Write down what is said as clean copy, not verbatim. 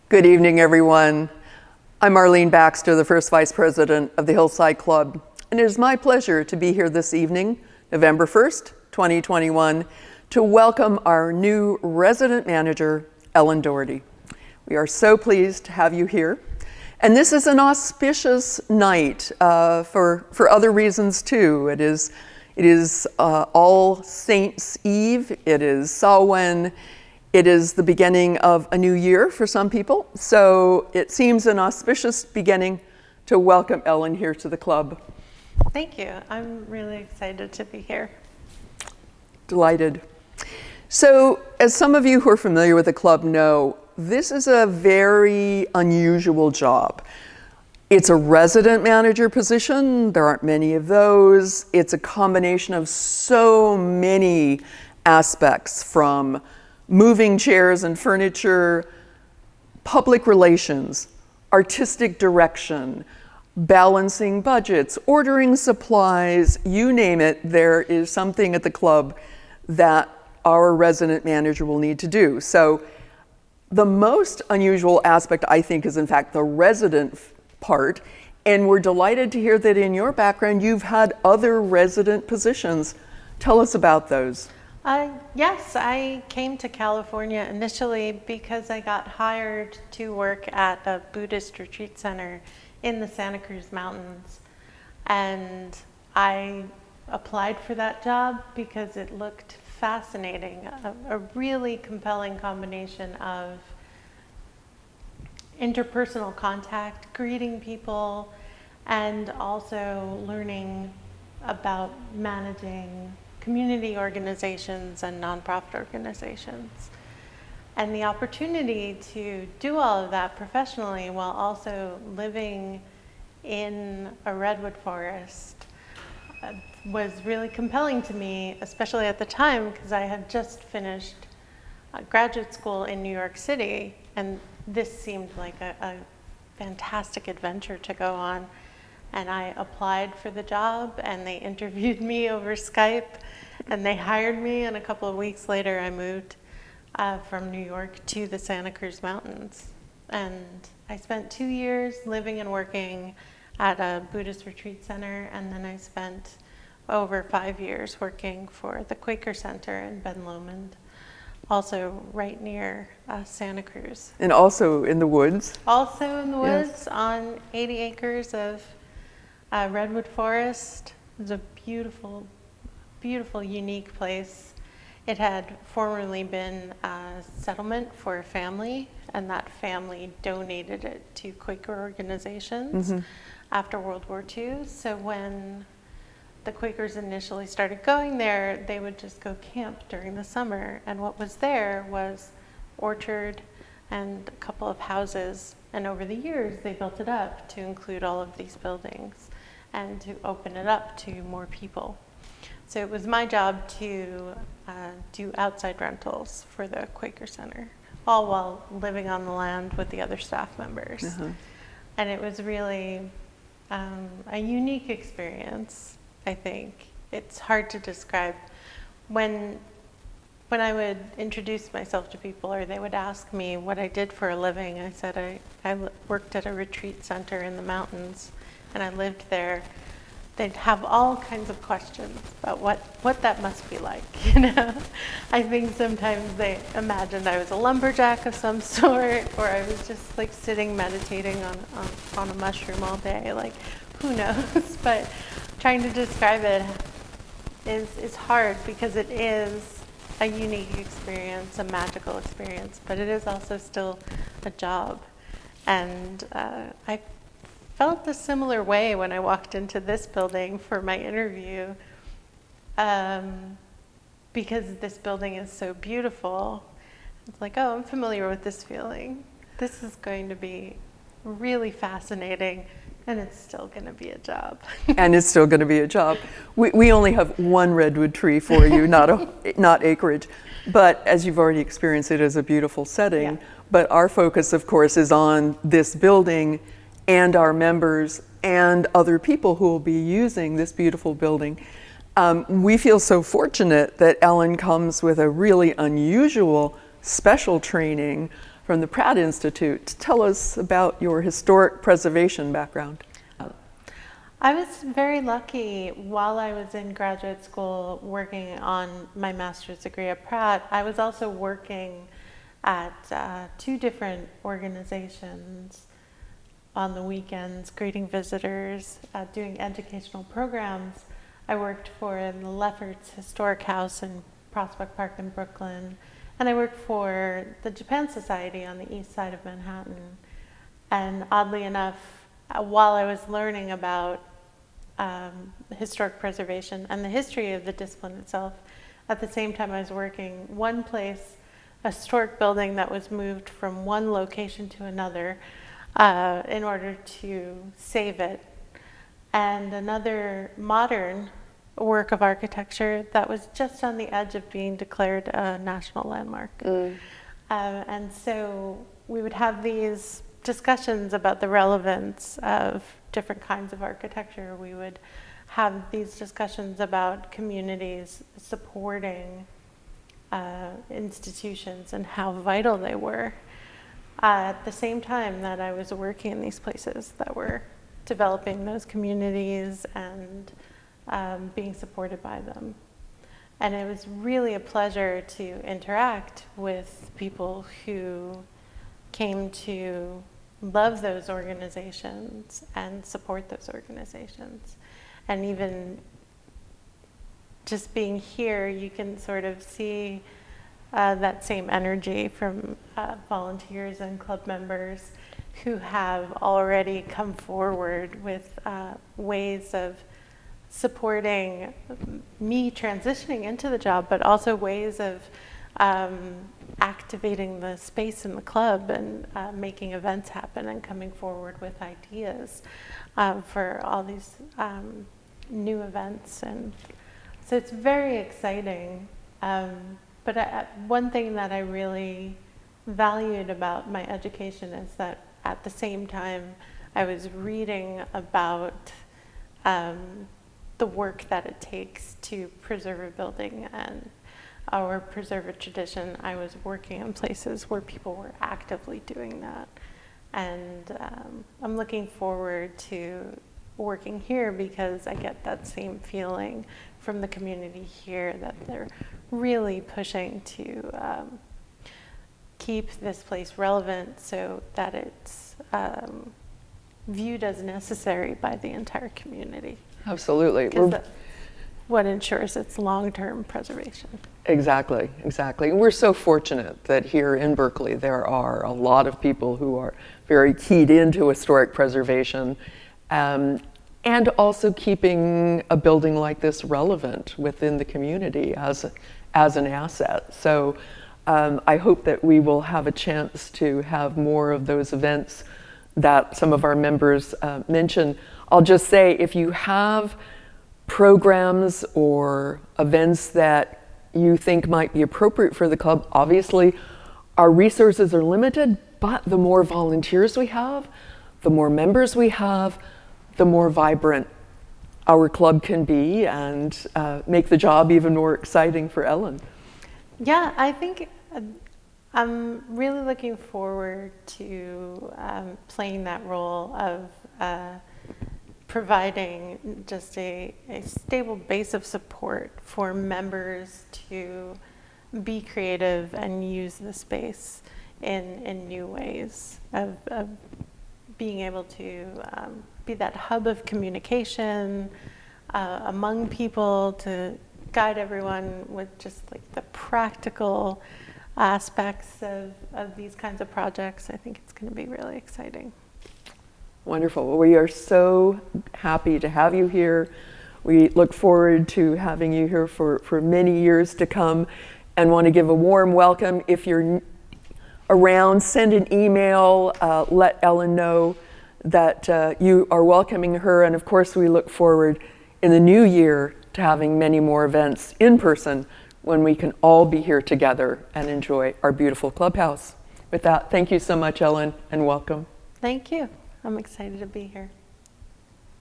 Good evening, everyone. I'm Arlene Baxter, the first Vice President of the Hillside Club, and it is my pleasure to be here this evening, November 1st, 2021, to welcome our new resident manager, Ellen Dougherty. We are so pleased to have you here. And this is an auspicious night for other reasons too. It is All Saints Eve, it is Samhain, it is the beginning of a new year for some people. So it seems an auspicious beginning to welcome Ellen here to the club. Thank you. I'm really excited to be here. Delighted. So as some of you who are familiar with the club know, this is a very unusual job. It's a resident manager position. There aren't many of those. It's a combination of so many aspects, from moving chairs and furniture, public relations, artistic direction, balancing budgets, ordering supplies, you name it, there is something at the club that our resident manager will need to do. So the most unusual aspect, I think, is in fact the resident part. And we're delighted to hear that in your background, you've had other resident positions. Tell us about those. Yes, I came to California initially because I got hired to work at a Buddhist retreat center in the Santa Cruz Mountains. And I applied for that job because it looked fascinating, a really compelling combination of interpersonal contact, greeting people, and also learning about managing community organizations and nonprofit organizations. And the opportunity to do all of that professionally while also living in a redwood forest was really compelling to me, especially at the time, because I had just finished graduate school in New York City, and this seemed like a fantastic adventure to go on. And I applied for the job, and they interviewed me over Skype, and they hired me, and a couple of weeks later I moved from New York to the Santa Cruz Mountains. And I spent 2 years living and working at a Buddhist retreat center, and then I spent over 5 years working for the Quaker Center in Ben Lomond, also right near Santa Cruz. And also in the woods. Also in the woods, yes. On 80 acres of redwood forest. It was a beautiful, beautiful, unique place. It had formerly been a settlement for a family, and that family donated it to Quaker organizations after World War II. So when the Quakers initially started going there, they would just go camp during the summer, and what was there was orchard and a couple of houses, and over the years they built it up to include all of these buildings and to open it up to more people. So it was my job to do outside rentals for the Quaker Center, all while living on the land with the other staff members. And it was really a unique experience, I think. It's hard to describe. When I would introduce myself to people, or they would ask me what I did for a living, I said I worked at a retreat center in the mountains, and I lived there. They'd have all kinds of questions about what that must be like, you know? I think sometimes they imagined I was a lumberjack of some sort, or I was just like sitting meditating on a mushroom all day, like who knows? But trying to describe it is hard, because it is a unique experience, a magical experience, but it is also still a job. And I felt a similar way when I walked into this building for my interview, because this building is so beautiful. It's like, oh, I'm familiar with this feeling. This is going to be really fascinating, and it's still going to be a job. And it's still going to be a job. We only have one redwood tree for you, not acreage. But as you've already experienced, it is a beautiful setting. Yeah. But our focus, of course, is on this building and our members and other people who will be using this beautiful building. We feel so fortunate that Ellen comes with a really unusual special training from the Pratt Institute. Tell us about your historic preservation background. I was very lucky while I was in graduate school working on my master's degree at Pratt. I was also working at 2 different organizations on the weekends, greeting visitors, doing educational programs. I worked for the Lefferts Historic House in Prospect Park in Brooklyn, and I worked for the Japan Society on the east side of Manhattan. And oddly enough, while I was learning about historic preservation and the history of the discipline itself, at the same time I was working one place, a historic building that was moved from one location to another in order to save it, and another modern work of architecture that was just on the edge of being declared a national landmark. And so we would have these discussions about the relevance of different kinds of architecture. We would have these discussions about communities supporting institutions and how vital they were at the same time that I was working in these places that were developing those communities and being supported by them. And it was really a pleasure to interact with people who came to love those organizations and support those organizations. And even just being here, you can sort of see that same energy from volunteers and club members who have already come forward with ways of supporting me transitioning into the job, but also ways of activating the space in the club and making events happen and coming forward with ideas for all these new events. And so it's very exciting. But one thing that I really valued about my education is that at the same time I was reading about the work that it takes to preserve a building and or preserve a tradition. I was working in places where people were actively doing that. And I'm looking forward to working here because I get that same feeling from the community here that they're really pushing to keep this place relevant so that it's viewed as necessary by the entire community. Absolutely. Because that's what ensures its long-term preservation. Exactly, exactly. And we're so fortunate that here in Berkeley there are a lot of people who are very keyed into historic preservation and also keeping a building like this relevant within the community as an asset. So I hope that we will have a chance to have more of those events that some of our members mentioned. I'll just say, if you have programs or events that you think might be appropriate for the club, obviously our resources are limited, but the more volunteers we have, the more members we have, the more vibrant our club can be and make the job even more exciting for Ellen. Yeah, I think I'm really looking forward to playing that role of providing just a stable base of support for members to be creative and use the space in new ways of being able to be that hub of communication among people, to guide everyone with just like the practical aspects of these kinds of projects. I think it's going to be really exciting. Wonderful. Well, we are so happy to have you here. We look forward to having you here for many years to come, and want to give a warm welcome. If you're around, send an email, let Ellen know that you are welcoming her. And of course, we look forward in the new year to having many more events in person when we can all be here together and enjoy our beautiful clubhouse. With that, thank you so much, Ellen, and welcome. Thank you. I'm excited to be here.